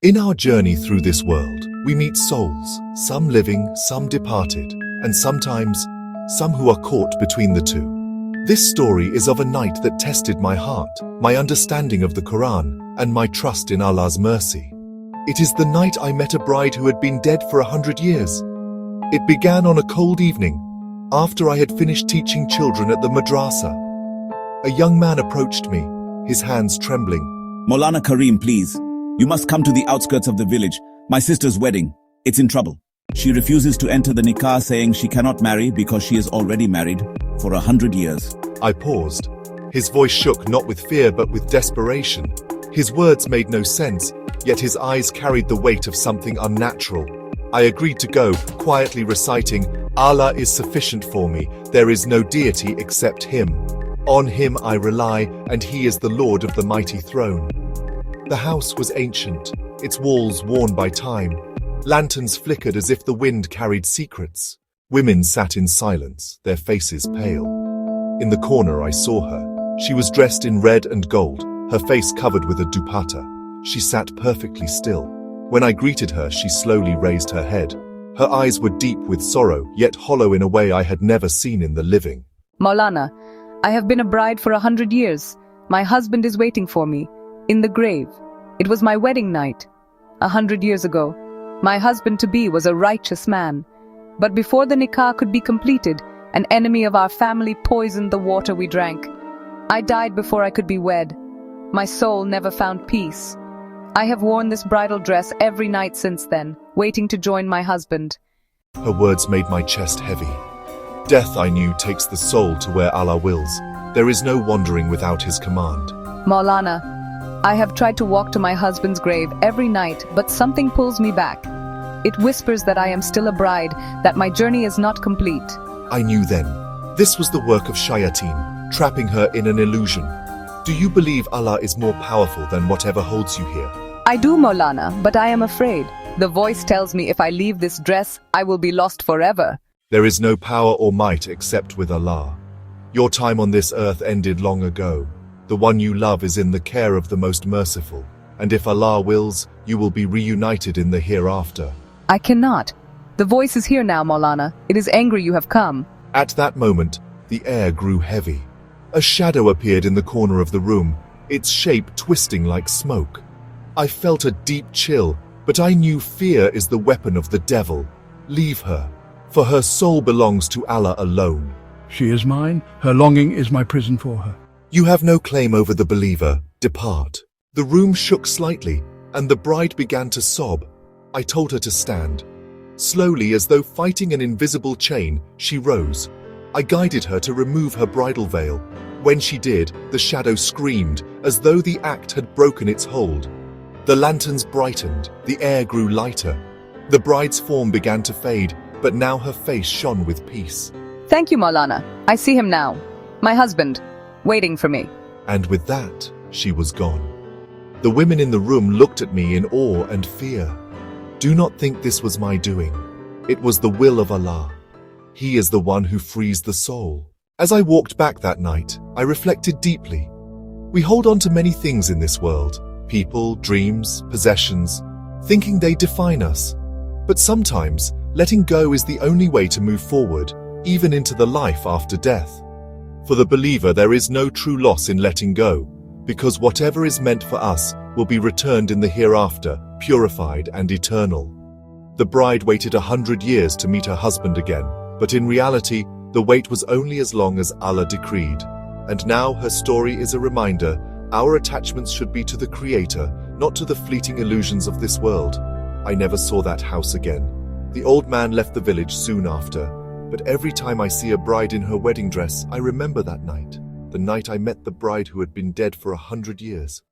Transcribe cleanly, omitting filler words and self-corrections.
In our journey through this world, we meet souls, some living, some departed, and sometimes some who are caught between the two. This story is of a night that tested my heart, my understanding of the Quran, and my trust in Allah's mercy. It is the night I met a bride who had been dead for 100 years. It began on a cold evening, after I had finished teaching children at the madrasa. A young man approached me, his hands trembling. Maulana Qareem, please. You must come to the outskirts of the village. My sister's wedding. It's in trouble. She refuses to enter the nikah, saying she cannot marry because she is already married for 100 years. I paused. His voice shook not with fear but with desperation. His words made no sense, yet his eyes carried the weight of something unnatural. I agreed to go, quietly reciting, Allah is sufficient for me, there is no deity except Him. On Him I rely, and He is the Lord of the mighty throne. The house was ancient, its walls worn by time. Lanterns flickered as if the wind carried secrets. Women sat in silence, their faces pale. In the corner I saw her. She was dressed in red and gold, her face covered with a dupatta. She sat perfectly still. When I greeted her, she slowly raised her head. Her eyes were deep with sorrow, yet hollow in a way I had never seen in the living. Maulana, I have been a bride for 100 years. My husband is waiting for me, in the grave. It was my wedding night, 100 years ago. My husband-to-be was a righteous man. But before the nikah could be completed, an enemy of our family poisoned the water we drank. I died before I could be wed. My soul never found peace. I have worn this bridal dress every night since then, waiting to join my husband. Her words made my chest heavy. Death, I knew, takes the soul to where Allah wills. There is no wandering without His command. Maulana, I have tried to walk to my husband's grave every night, but something pulls me back. It whispers that I am still a bride, that my journey is not complete. I knew then. This was the work of shayateen, trapping her in an illusion. Do you believe Allah is more powerful than whatever holds you here? I do, Maulana, but I am afraid. The voice tells me if I leave this dress, I will be lost forever. There is no power or might except with Allah. Your time on this earth ended long ago. The one you love is in the care of the most merciful. And if Allah wills, you will be reunited in the hereafter. I cannot. The voice is here now, Maulana. It is angry you have come. At that moment, the air grew heavy. A shadow appeared in the corner of the room, its shape twisting like smoke. I felt a deep chill, but I knew fear is the weapon of the devil. Leave her, for her soul belongs to Allah alone. She is mine, her longing is my prison for her. You have no claim over the believer, depart. The room shook slightly, and the bride began to sob. I told her to stand. Slowly, as though fighting an invisible chain, she rose. I guided her to remove her bridal veil. When she did, the shadow screamed, as though the act had broken its hold. The lanterns brightened, the air grew lighter. The bride's form began to fade, but now her face shone with peace. Thank you, Maulana. I see him now. My husband, waiting for me. And with that, she was gone. The women in the room looked at me in awe and fear. Do not think this was my doing. It was the will of Allah. He is the one who frees the soul. As I walked back that night, I reflected deeply. We hold on to many things in this world. People, dreams, possessions, thinking they define us. But sometimes, letting go is the only way to move forward, even into the life after death. For the believer, there is no true loss in letting go, because whatever is meant for us will be returned in the hereafter, purified and eternal. The bride waited 100 years to meet her husband again, but in reality, the wait was only as long as Allah decreed. And now her story is a reminder, our attachments should be to the Creator, not to the fleeting illusions of this world. I never saw that house again. The old man left the village soon after, but every time I see a bride in her wedding dress, I remember that night, the night I met the bride who had been dead for 100 years.